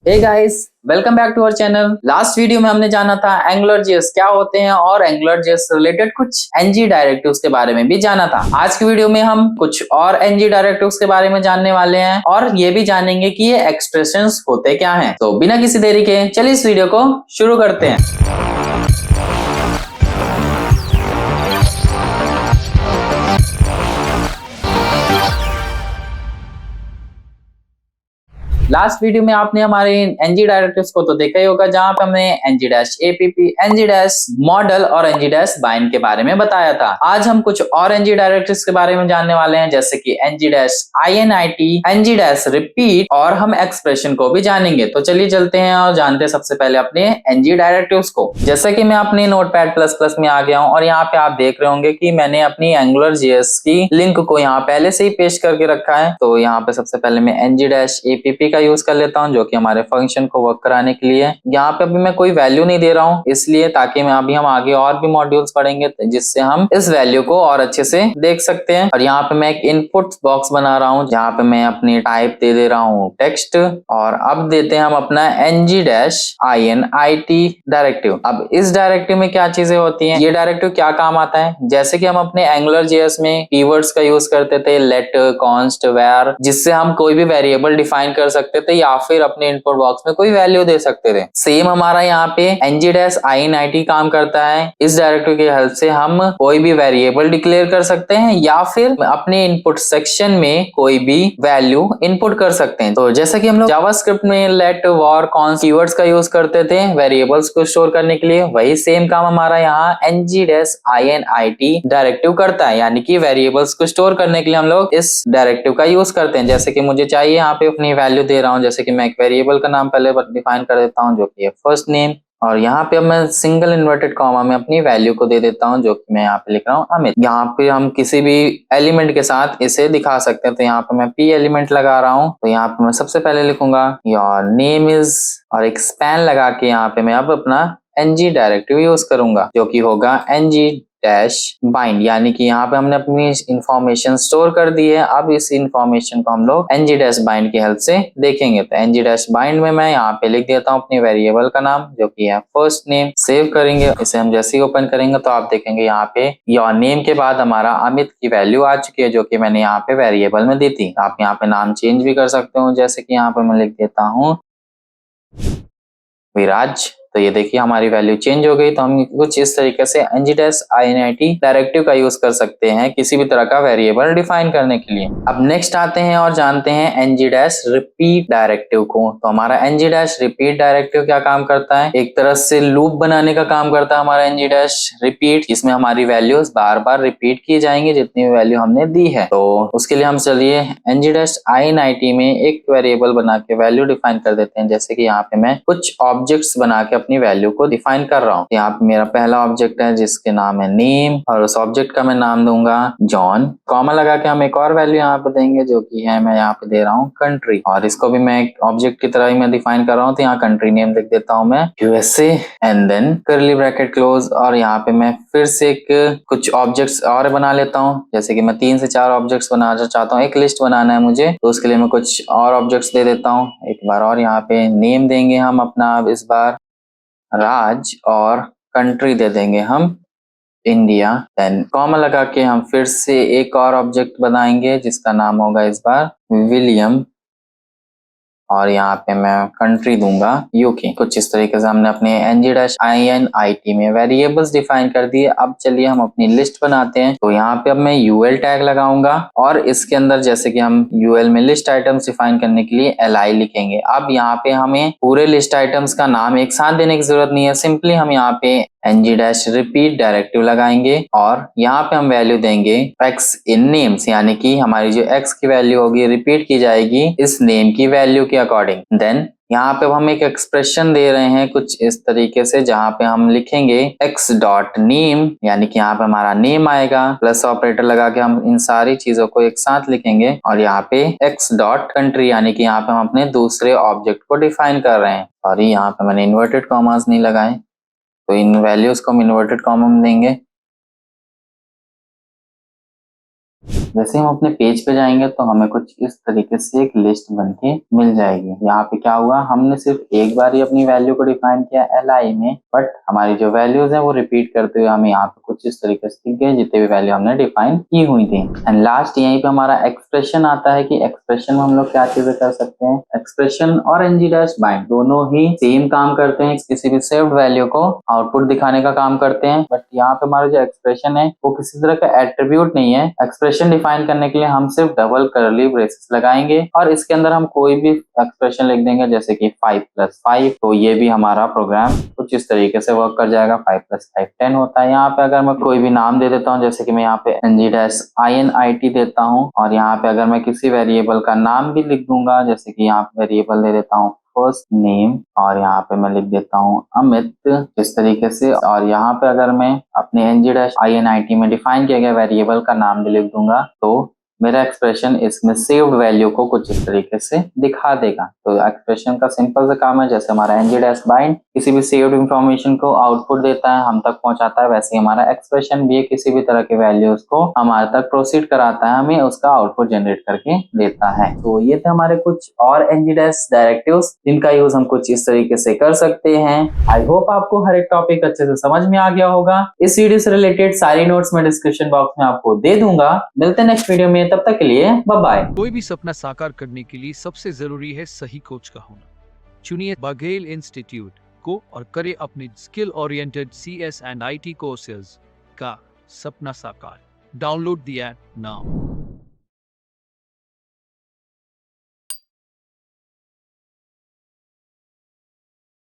Hey guys, welcome back to our channel. Last video में हमने जाना था एंगुलर जेएस क्या होते हैं और एंगुलर जेएस रिलेटेड कुछ एनजी डायरेक्टिव्स के बारे में भी जाना था। आज की वीडियो में हम कुछ और एनजी डायरेक्टिव्स के बारे में जानने वाले हैं और ये भी जानेंगे कि ये एक्सप्रेशंस होते क्या हैं। तो बिना किसी देरी के चलिए इस वीडियो को शुरू करते हैं। लास्ट वीडियो में आपने हमारे एनजी डायरेक्टिव्स को तो देखा ही होगा, जहां पे हमने NG dash APP, NG dash model और एनजी डैश बाइंड के बारे में बताया था। आज हम कुछ और एनजी डायरेक्टिव्स के बारे में जानने वाले हैं, जैसे कि NG dash INIT, NG dash repeat और हम एक्सप्रेशन को भी जानेंगे। तो चलिए चलते हैं और जानते हैं सबसे पहले अपने एनजी डायरेक्टिव्स को। जैसे कि मैं अपने नोटपैड प्लस प्लस में आ गया हूं और यहाँ पे आप देख रहे होंगे कि मैंने अपनी एंगुलर जेएस की लिंक को यहाँ पहले से ही पेस्ट करके रखा है। तो यहाँ पे सबसे पहले मैं एनजी डैश एपीपी का यूज कर लेता हूं, जो कि हमारे फंक्शन को वर्क कराने के लिए। यहाँ पे अभी मैं कोई वैल्यू नहीं दे रहा हूँ, इसलिए ताकि मैं अभी हम आगे और भी मॉड्यूल्स पढ़ेंगे जिससे हम इस वैल्यू को और अच्छे से देख सकते हैं। और यहाँ पे मैं एक इनपुट बॉक्स बना रहा हूँ, जहाँ पे मैं अपनी टाइप दे दे रहा हूँ टेक्स्ट। और अब देते हैं हम अपना एनजी डैश आईएनआईटी डायरेक्टिव। अब इस डायरेक्टिव में क्या चीजें होती हैं, ये डायरेक्टिव क्या काम आता है, जैसे कि हम अपने एंगुलर जेएस में कीवर्ड्स का यूज करते थे, लेट, कॉन्स्ट, वेर, जिससे हम कोई भी वेरिएबल डिफाइन कर सकते थे या फिर अपने इनपुट बॉक्स में कोई वैल्यू दे सकते थे। सेम हमारा यहाँ पे एनजी डैश आईएनआईटी काम करता है। इस डायरेक्टिव की हेल्प से हम कोई भी वेरिएबल डिक्लेयर कर सकते हैं या फिर अपने इनपुट सेक्शन में कोई भी वैल्यू इनपुट कर सकते हैं। तो जैसा कि हम लोग जावास्क्रिप्ट में लेट, वॉर, कॉन्स्ट कीवर्ड्स का यूज करते थे वेरिएबल्स को स्टोर करने के लिए, वही सेम काम हमारा यहाँ एनजी डैश आईएनआईटी डायरेक्टिव करता है। यानी कि वेरिएबल्स को स्टोर करने के लिए हम लोग इस डायरेक्टिव का यूज करते हैं। जैसे कि मुझे चाहिए यहाँ पे अपनी वैल्यू दे रहा हूँ, जैसे कि मैं एक वेरिएबल का नाम पहले डिफाइन कर देता हूँ, जो कि है फर्स्ट नेम। और यहाँ पे अब मैं सिंगल इन्वर्टेड कॉमा में अपनी वैल्यू को दे देता हूँ, जो कि मैं यहाँ पे लिख रहा हूँ अमित। यहाँ पे हम किसी भी एलिमेंट के साथ इसे दिखा सकते हैं। तो यहाँ पे मैं पी एलिमेंट लगा रहा हूँ, तो यहाँ पे मैं सबसे पहले लिखूंगा योर नेम इज, और एक स्पैन लगा के यहाँ पे मैं अब अपना एनजी डायरेक्टिव यूज करूंगा, जो कि होगा एनजी डैश बाइंड। यानी कि यहाँ पे हमने अपनी इंफॉर्मेशन स्टोर कर दी है। अब इस इंफॉर्मेशन को हम लोग एनजी डैश बाइंड की हेल्प से देखेंगे। तो एनजी डैश बाइंड में मैं यहाँ पे लिख देता हूँ अपनी वेरिएबल का नाम, जो कि है फर्स्ट नेम। सेव करेंगे, इसे हम जैसे ही ओपन करेंगे तो आप देखेंगे यहाँ पे योर नेम के बाद हमारा अमित की वैल्यू आ चुकी है, जो कि मैंने यहाँ पे वेरिएबल में दी थी। आप यहाँ पे नाम चेंज भी कर सकते हो, जैसे कि यहाँ पे मैं लिख देता हूँ विराज। तो ये देखिए हमारी वैल्यू चेंज हो गई। तो हम कुछ इस तरीके से एनजी डैश आईएनआईटी डायरेक्टिव का यूज कर सकते हैं किसी भी तरह का वेरिएबल डिफाइन करने के लिए। अब नेक्स्ट आते हैं और जानते हैं एनजी डैश रिपीट डायरेक्टिव को। तो हमारा एनजी डैश रिपीट डायरेक्टिव क्या काम करता है, एक तरह से लूप बनाने का काम करता है हमारा एनजी डैश रिपीट, जिसमें हमारी वैल्यूज बार बार रिपीट की जाएंगी जितनी भी वैल्यू हमने दी है। तो उसके लिए हम चलिए एनजी डैश आईएनआईटी में एक वेरिएबल बना के वैल्यू डिफाइन कर देते हैं। जैसे कि यहाँ पे मैं कुछ ऑब्जेक्ट्स बना के अपनी वैल्यू को डिफाइन कर रहा हूँ। यहाँ पे मेरा पहला ऑब्जेक्ट है जिसके नाम है नेम, और उस ऑब्जेक्ट का मैं नाम दूंगा जॉन। कॉमा लगा के हम एक और वैल्यू यहाँ पे देंगे, जो कि है मैं यहाँ पे दे रहा हूँ कंट्री, और इसको भी मैं एक ऑब्जेक्ट की तरह ही मैं डिफाइन कर रहा हूँ। तो यहाँ कंट्री नेम लिख देता हूँ मैं USA, and then curly bracket close. और यहाँ पे मैं फिर से कुछ ऑब्जेक्ट्स और बना लेता हूँ, जैसे कि मैं 3 से 4 ऑब्जेक्ट्स बनाना चाहता हूँ, एक लिस्ट बनाना है मुझे, तो उसके लिए मैं कुछ और ऑब्जेक्ट्स दे देता हूँ एक बार। और यहाँ पे नेम देंगे हम अपना अब इस बार राज, और कंट्री दे देंगे हम इंडिया। देन कॉमा लगा के हम फिर से एक और ऑब्जेक्ट बनाएंगे जिसका नाम होगा इस बार विलियम, और यहाँ पे मैं कंट्री दूंगा यूके। कुछ इस तरीके से हमने अपने एनजी डैश आईएनआईटी में वेरिएबल्स डिफाइन कर दिए। अब चलिए हम अपनी लिस्ट बनाते हैं। तो यहाँ पे अब मैं यूएल टैग लगाऊंगा, और इसके अंदर जैसे कि हम यूएल में लिस्ट आइटम्स डिफाइन करने के लिए एलआई लिखेंगे। अब यहाँ पे हमें पूरे लिस्ट आइटम्स का नाम एक साथ देने की जरूरत नहीं है, सिंपली हम यहाँ पे एनजी डैश रिपीट डायरेक्टिव लगाएंगे और यहाँ पे हम वैल्यू देंगे एक्स इन नेम्स, यानी कि हमारी जो एक्स की वैल्यू होगी रिपीट की जाएगी इस नेम की वैल्यू के अकॉर्डिंग। देन यहाँ पे हम एक एक्सप्रेशन दे रहे हैं कुछ इस तरीके से, जहाँ पे हम लिखेंगे x डॉट नेम, यानी कि यहाँ पे हमारा नेम आएगा, प्लस ऑपरेटर लगा के हम इन सारी चीजों को एक साथ लिखेंगे। और यहाँ पे x डॉट कंट्री, यानी कि यहाँ पे हम अपने दूसरे ऑब्जेक्ट को डिफाइन कर रहे हैं। और यहाँ पे मैंने इन्वर्टेड कॉमास नहीं लगाए, तो इन वैल्यूज को हम इन्वर्टेड कॉमा में देंगे। जैसे हम अपने पेज पे जाएंगे तो हमें कुछ इस तरीके से एक लिस्ट बन के मिल जाएगी। यहाँ पे क्या हुआ, हमने सिर्फ एक बार ही अपनी वैल्यू को डिफाइन किया li में, बट हमारी जो वैल्यूज है वो रिपीट करते हुए हमें यहाँ पे कुछ इस तरीके से दिख गए जितने भी वैल्यू हमने डिफाइन की हुई थी। एंड लास्ट यहीं पे हमारा एक्सप्रेशन आता है कि एक्सप्रेशन में हम लोग क्या चीजें कर सकते हैं। एक्सप्रेशन और ng-bind दोनों ही सेम काम करते हैं, किसी भी सेव्ड वैल्यू को आउटपुट दिखाने का काम करते हैं। बट यहाँ पे हमारा जो एक्सप्रेशन है वो किसी तरह का एट्रीब्यूट नहीं है। एक्सप्रेशन डिफाइन करने के लिए हम सिर्फ डबल करली ब्रेसेस लगाएंगे और इसके अंदर हम कोई भी एक्सप्रेशन लिख देंगे, जैसे कि 5 + 5, तो ये भी हमारा प्रोग्राम कुछ इस तरीके से वर्क कर जाएगा। 5 + 5 10 होता है। यहाँ पे अगर मैं कोई भी नाम दे देता हूँ, जैसे कि मैं यहाँ पे ng-init देता हूँ, और यहाँ पे अगर मैं किसी वेरिएबल का नाम भी लिख दूंगा, जैसे कि यहाँ पे वेरिएबल दे देता हूँ फर्स्ट नेम, और यहाँ पे मैं लिख देता हूँ अमित, इस तरीके से। और यहाँ पे अगर मैं अपने ng-init में डिफाइन किया गया वेरिएबल का नाम भी लिख दूंगा, तो मेरा एक्सप्रेशन इसमें सेव्ड वैल्यू को कुछ इस तरीके से दिखा देगा। तो एक्सप्रेशन का सिंपल सा काम है, जैसे हमारा ng-bind किसी भी सेव्ड इंफॉर्मेशन को आउटपुट देता है, हम तक पहुंचाता है, वैसे ही हमारा एक्सप्रेशन भी किसी भी तरह के वैल्यूज को हमारे तक प्रोसीड कराता है, हमें उसका आउटपुट जनरेट करके देता है। तो ये थे हमारे कुछ और ng- डायरेक्टिव्स जिनका यूज हम कुछ इस तरीके से कर सकते हैं। आई होप आपको हर एक टॉपिक अच्छे से समझ में आ गया होगा। इस वीडियो से रिलेटेड सारी नोट्स मैं डिस्क्रिप्शन बॉक्स में आपको दे दूंगा। मिलते हैं नेक्स्ट वीडियो में, तब तक के लिए बाय बाय। कोई भी सपना साकार करने के लिए सबसे जरूरी है सही कोच का होना। चुनिए बघेल इंस्टीट्यूट को और करें अपने skill oriented CS and IT courses का सपना साकार। Download the app now.